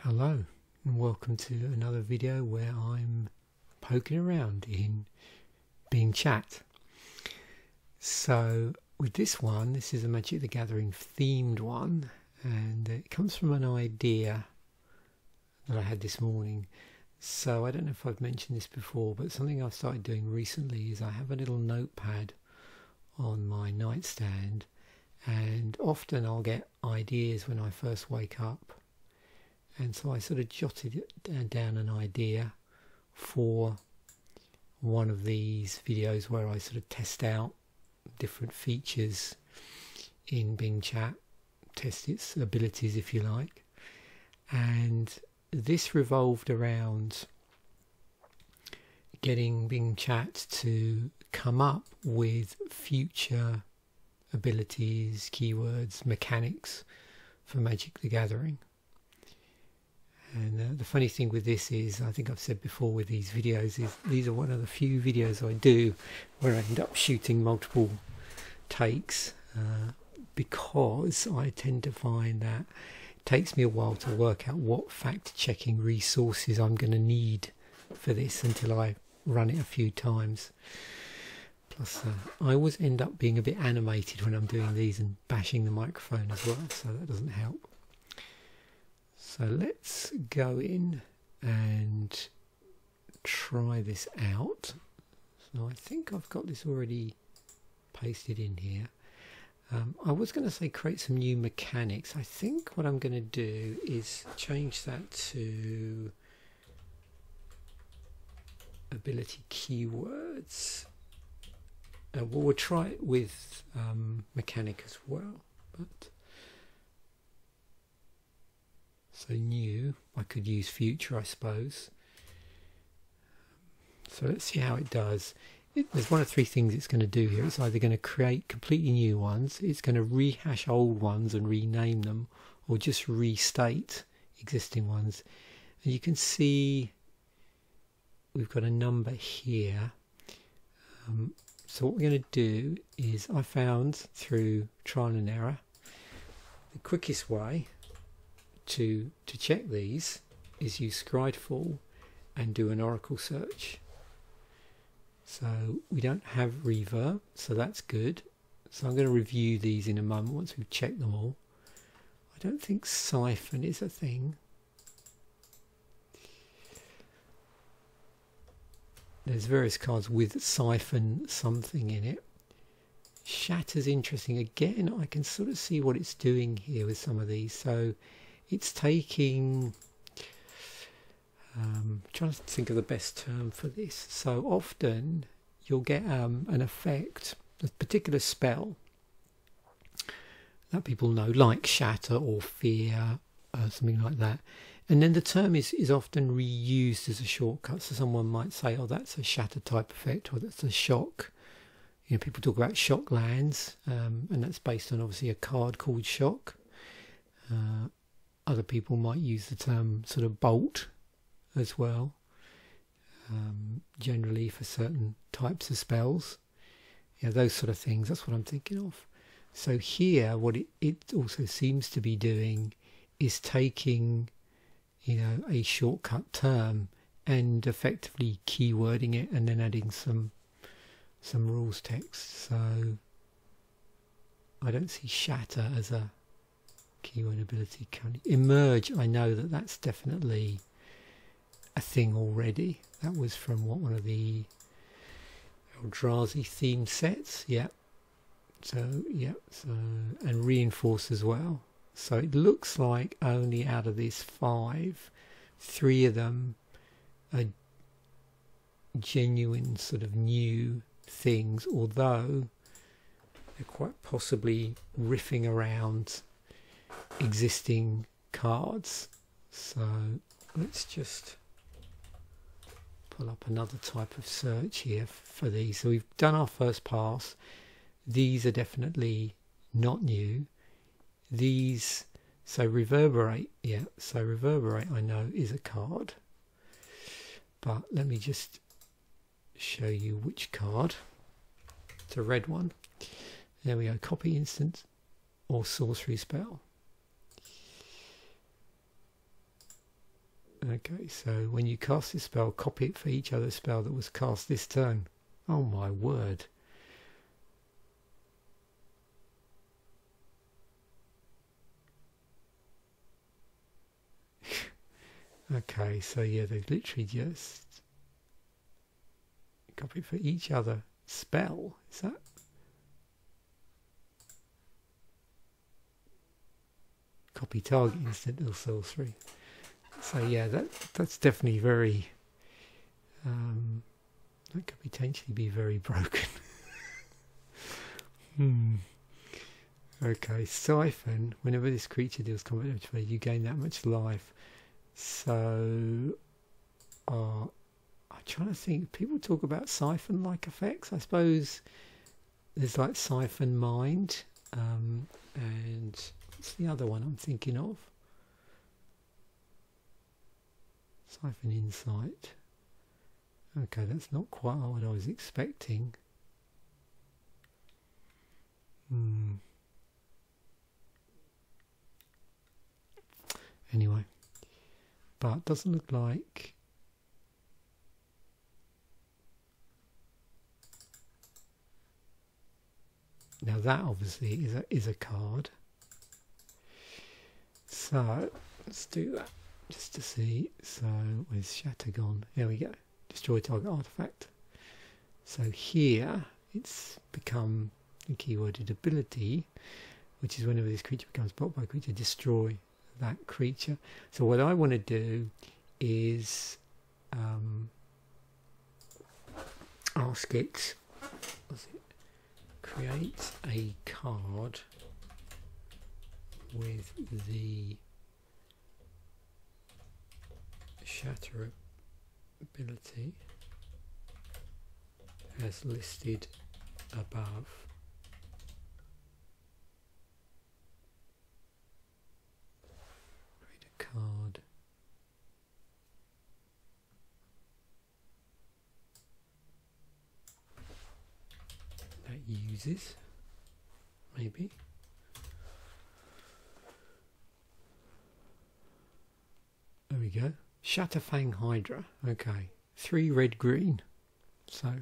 Hello and welcome to another video where I'm poking around in Bing Chat. So with this one, this is a Magic the Gathering themed one, and it comes from an idea that I had this morning. So I don't know if I've mentioned this before, but something I've started doing recently is I have a little notepad on my nightstand, and often I'll get ideas when I first wake up. And so I sort of jotted down an idea for one of these videos where I sort of test out different features in Bing Chat, test its abilities if you like. And this revolved around getting Bing Chat to come up with future abilities, keywords, mechanics for Magic the Gathering. And the funny thing with this is, I think I've said before with these videos, is these are one of the few videos I do where I end up shooting multiple takes because I tend to find that it takes me a while to work out what fact-checking resources I'm going to need for this until I run it a few times. Plus, I always end up being a bit animated when I'm doing these and bashing the microphone as well, so that doesn't help. So let's go in and try this out. So I think I've got this already pasted in here. I was going to say create some new mechanics. I think what I'm going to do is change that to ability keywords. Well, we'll try it with mechanic as well, but so new, I could use future, I suppose. So let's see how it does. There's one of three things it's going to do here. It's either going to create completely new ones, it's going to rehash old ones and rename them, or just restate existing ones. And you can see we've got a number here. So what we're going to do is, I found through trial and error, the quickest way to check these is use Scryfall and do an Oracle search. So we don't have reverb, so that's good. So I'm going to review these in a moment once we've checked them all. I don't think siphon is a thing. There's various cards with siphon something in it. Shatter's interesting. Again, I can sort of see what it's doing here with some of these. So it's taking, trying to think of the best term for this. So often you'll get an effect, a particular spell that people know, like shatter or fear, something like that. And then the term is often reused as a shortcut. So someone might say, oh, that's a shatter type effect, or that's a shock. You know, people talk about shock lands, and that's based on obviously a card called shock. Other people might use the term sort of bolt as well, generally for certain types of spells. Yeah, those sort of things, that's what I'm thinking of. So here, what it also seems to be doing is taking, you know, a shortcut term and effectively keywording it and then adding some rules text. So I don't see shatter as a keyword ability. Emerge, I know that's definitely a thing already. That was from one of the Eldrazi themed sets. Yeah. So yeah. So and reinforce as well. So it looks like only out of these 5, 3 of them are genuine sort of new things, although they're quite possibly riffing around existing cards. So let's just pull up another type of search here for these. So we've done our first pass. These are definitely not new. These, so reverberate, yeah, so reverberate I know is a card, but let me just show you which card. It's a red one. There we go, copy instant or sorcery spell. Okay, so when you cast this spell, copy it for each other spell that was cast this turn. Oh my word. Okay, so yeah, they've literally just copy for each other spell. Is that? Copy target instant or sorcery. So yeah, that's definitely very. That could potentially be very broken. Okay, siphon. Whenever this creature deals combat damage to you gain that much life. So, I'm trying to think. People talk about siphon-like effects. I suppose there's like siphon mind, and what's the other one I'm thinking of? Siphon insight. Okay, that's not quite what I was expecting. Anyway, but doesn't look like. Now that obviously is a card. So let's do that just to see. So where's Shatter gone? There we go. Destroy target artifact. So here it's become the keyworded ability, which is whenever this creature becomes blocked by a creature, destroy that creature. So what I want to do is ask it, create a card with the shatter ability as listed above. Create a card that uses, maybe. There we go. Shatterfang Hydra. Okay. 3 red green. So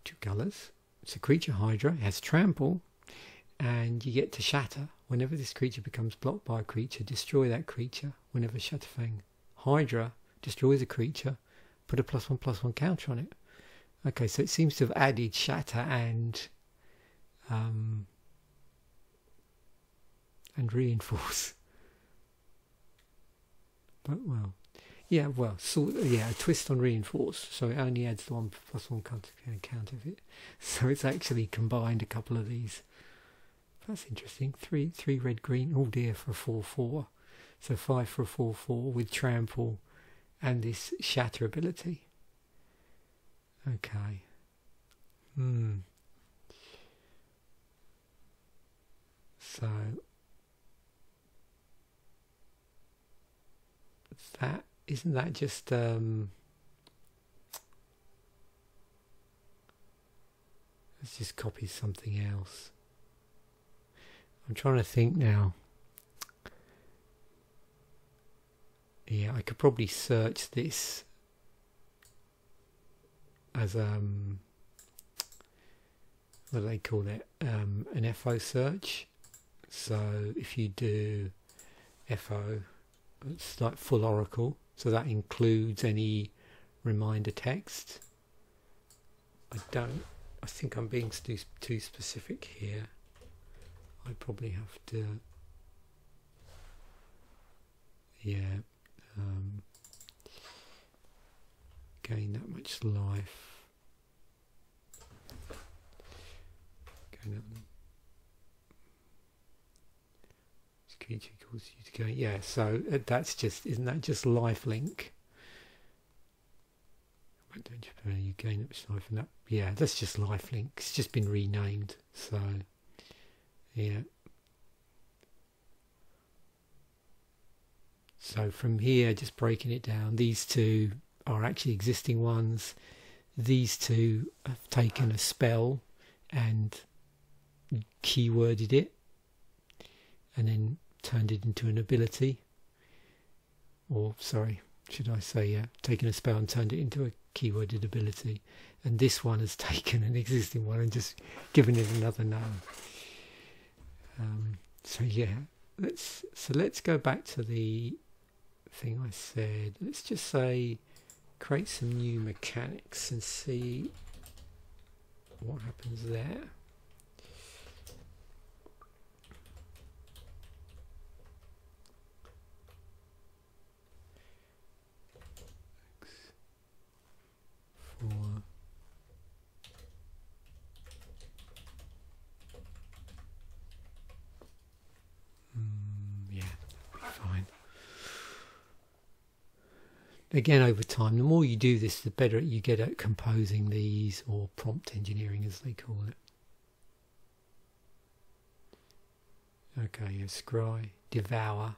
2 colours. It's a creature Hydra. It has trample. And you get to shatter. Whenever this creature becomes blocked by a creature, destroy that creature. Whenever Shatterfang Hydra destroys a creature, put a +1/+1 counter on it. Okay, so it seems to have added shatter and reinforce. But well, yeah, well, a twist on reinforce. So it only adds the 1/+1 counter of it. So it's actually combined a couple of these. That's interesting. 3 red green. Oh dear, for a 4/4. So 5 for a 4/4 with trample and this shatter ability. Okay. So that isn't that just let's just copy something else. I'm trying to think now. Yeah, I could probably search this as what do they call it? An FO search. So if you do FO, it's like full Oracle, so that includes any reminder text. I think I'm being too specific here. I probably have to, yeah, gain that much life. Creature causes you to gain. Yeah, so that's just, isn't that just lifelink? Why don't you gain that much life? And that, yeah, that's just lifelink. It's just been renamed. So yeah. So from here, just breaking it down, these two are actually existing ones. These two have taken a spell and keyworded it, and then turned it into an ability, or sorry, should I say, yeah, taken a spell and turned it into a keyworded ability, and this one has taken an existing one and just given it another name. So yeah, let's go back to the thing I said. Let's just say create some new mechanics and see what happens there. Yeah, that'll be fine. Again, over time, the more you do this, the better you get at composing these, or prompt engineering as they call it. Okay, scry, devour.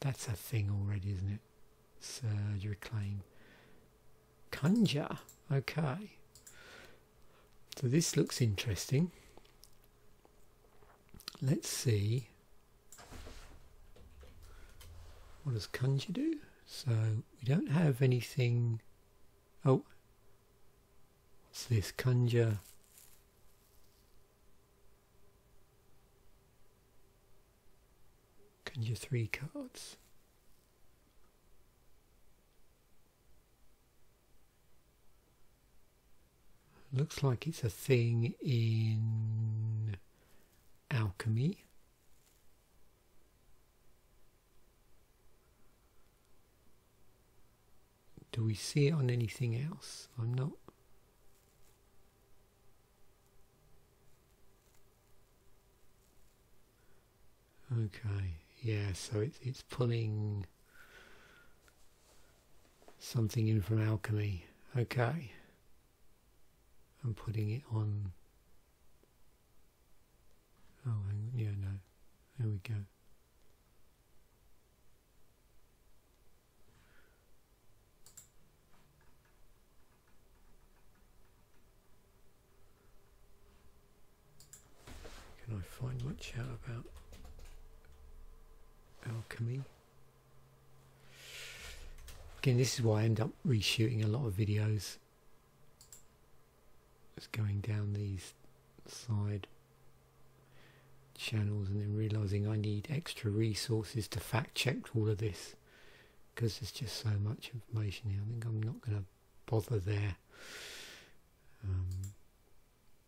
That's a thing already, isn't it? Surge, reclaim, conjure. Okay. So this looks interesting. Let's see. What does conjure do? So we don't have anything. Oh, what's this? Conjure. Conjure 3 cards. Looks like it's a thing in alchemy. Do we see it on anything else? I'm not. Okay, yeah, so it's pulling something in from alchemy. Okay. I'm putting it on. Oh, yeah, no. There we go. Can I find much out about alchemy? Again, this is why I end up reshooting a lot of videos. Just going down these side channels and then realizing I need extra resources to fact check all of this, because there's just so much information here. I think I'm not going to bother there.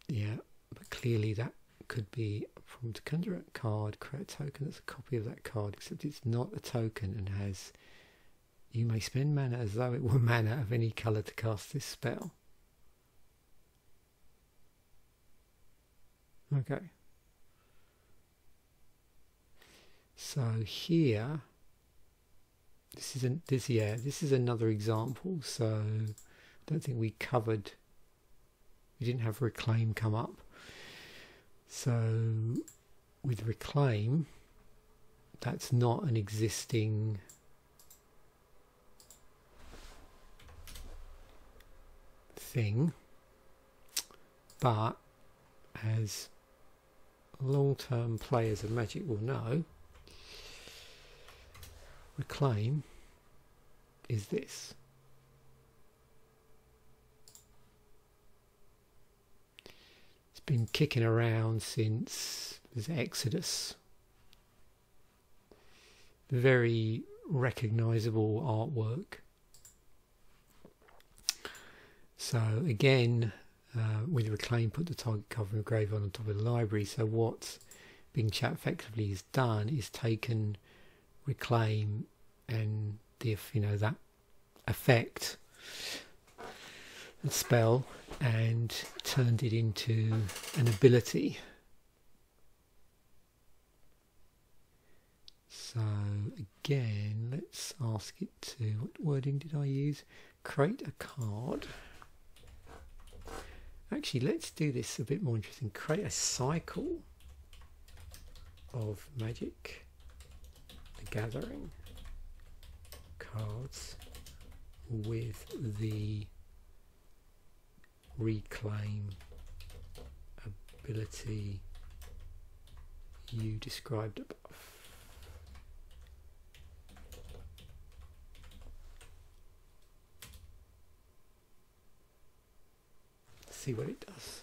Yeah, but clearly that could be from to conjure a card, create a token that's a copy of that card, except it's not a token and has, you may spend mana as though it were mana of any colour to cast this spell. Okay. So here, this is another example. So I don't think we didn't have reclaim come up. So with reclaim, that's not an existing thing, but as long-term players of Magic will know, reclaim is this. It's been kicking around since Exodus. Very recognizable artwork. So again, with reclaim, put the target cover of grave on top of the library. So what Bing Chat effectively has done is taken reclaim and that effect and spell and turned it into an ability. So again, let's ask it to, what wording did I use? Create a card. Actually, let's do this a bit more interesting. Create a cycle of Magic the Gathering cards with the reclaim ability view described above. See what it does.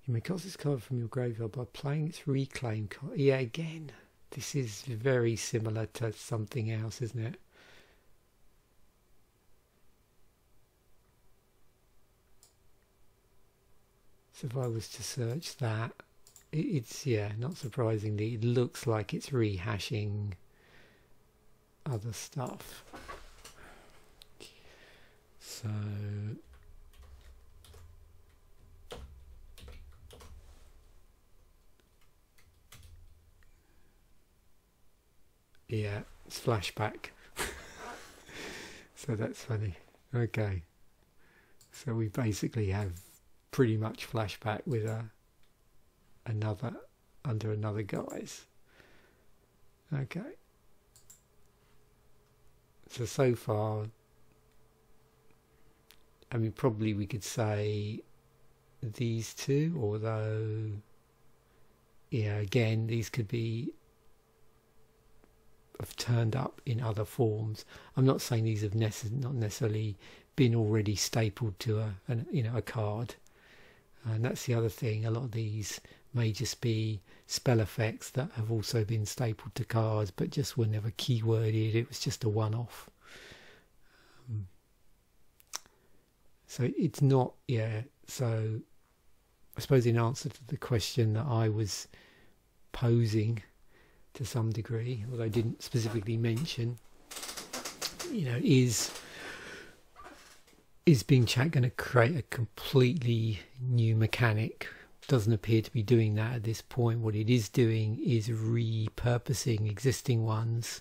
You may cast this card from your graveyard by playing its reclaim card. Yeah, again, this is very similar to something else, isn't it? So if I was to search that, it's, yeah, not surprisingly, it looks like it's rehashing other stuff. So yeah, it's flashback. So that's funny. Okay, so we basically have pretty much flashback with another under another guise. Okay, so far, I mean, probably we could say these two, although yeah, again, these could be have turned up in other forms. I'm not saying these have not necessarily been already stapled to a card, and that's the other thing. A lot of these may just be spell effects that have also been stapled to cards, but just were never keyworded. It was just a one-off. So it's not, yeah. So I suppose in answer to the question that I was posing, to some degree, although I didn't specifically mention, is Bing Chat going to create a completely new mechanic? Doesn't appear to be doing that at this point. What it is doing is repurposing existing ones,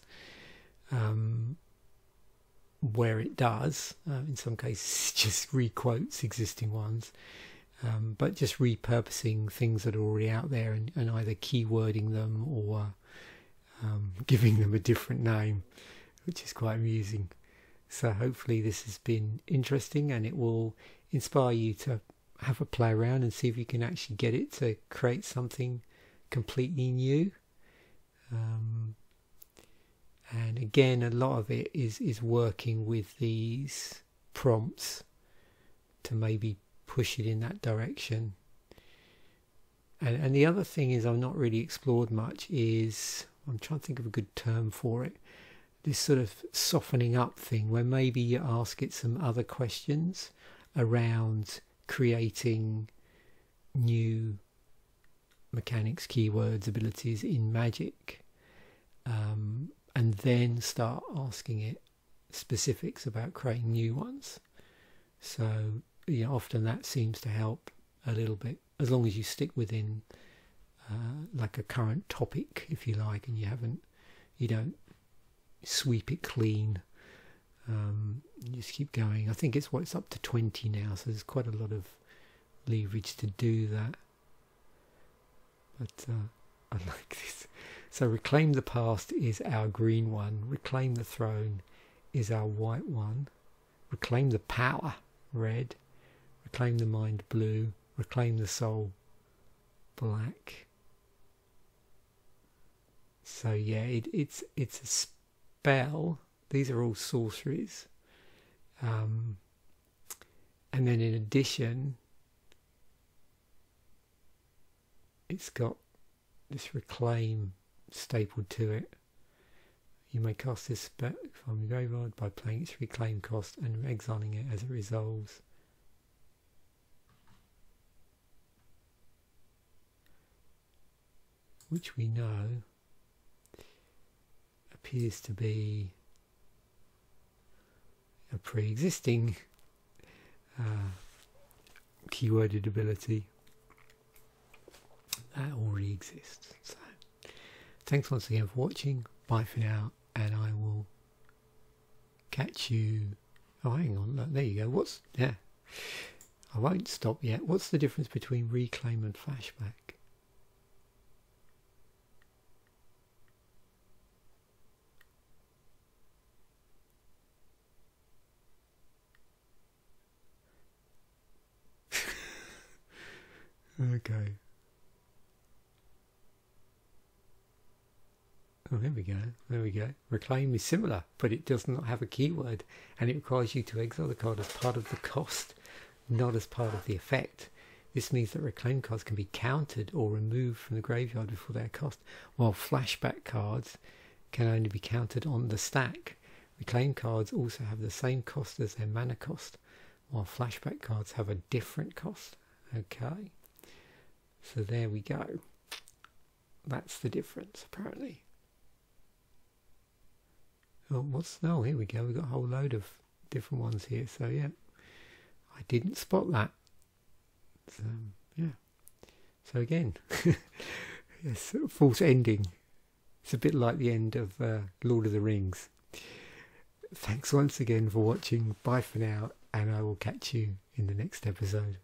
where it does. In some cases, it just requotes existing ones, but just repurposing things that are already out there and either keywording them or giving them a different name, which is quite amusing. So hopefully this has been interesting, and it will inspire you to have a play around and see if you can actually get it to create something completely new. And again, a lot of it is working with these prompts to maybe push it in that direction. And the other thing is I've not really explored much is, I'm trying to think of a good term for it, this sort of softening up thing where maybe you ask it some other questions around creating new mechanics, keywords, abilities in Magic, and then start asking it specifics about creating new ones. So often that seems to help a little bit, as long as you stick within like a current topic, if you like, and you don't sweep it clean. You just keep going. I think it's up to 20 now, so there's quite a lot of leverage to do that. But I like this. So reclaim the past is our green one. Reclaim the throne is our white one. Reclaim the power, red. Reclaim the mind, blue. Reclaim the soul, black. So yeah, it's a spell. These are all sorceries. And then in addition, it's got this reclaim stapled to it. You may cast this spell from your graveyard by playing its reclaim cost and exiling it as it resolves. Which we know appears to be a pre-existing keyworded ability that already exists. So thanks once again for watching. Bye for now, and I will catch you. Oh, hang on, look, there you go. Yeah, I won't stop yet. What's the difference between reclaim and flashback? Okay. Oh, there we go. There we go. Reclaim is similar, but it does not have a keyword, and it requires you to exile the card as part of the cost, not as part of the effect. This means that reclaim cards can be countered or removed from the graveyard before their cost, while flashback cards can only be countered on the stack. Reclaim cards also have the same cost as their mana cost, while flashback cards have a different cost. Okay, so there we go. That's the difference, apparently. Oh, here we go. We've got a whole load of different ones here. So yeah, I didn't spot that. So, yeah. So again, yes, false ending. It's a bit like the end of Lord of the Rings. Thanks once again for watching. Bye for now, and I will catch you in the next episode.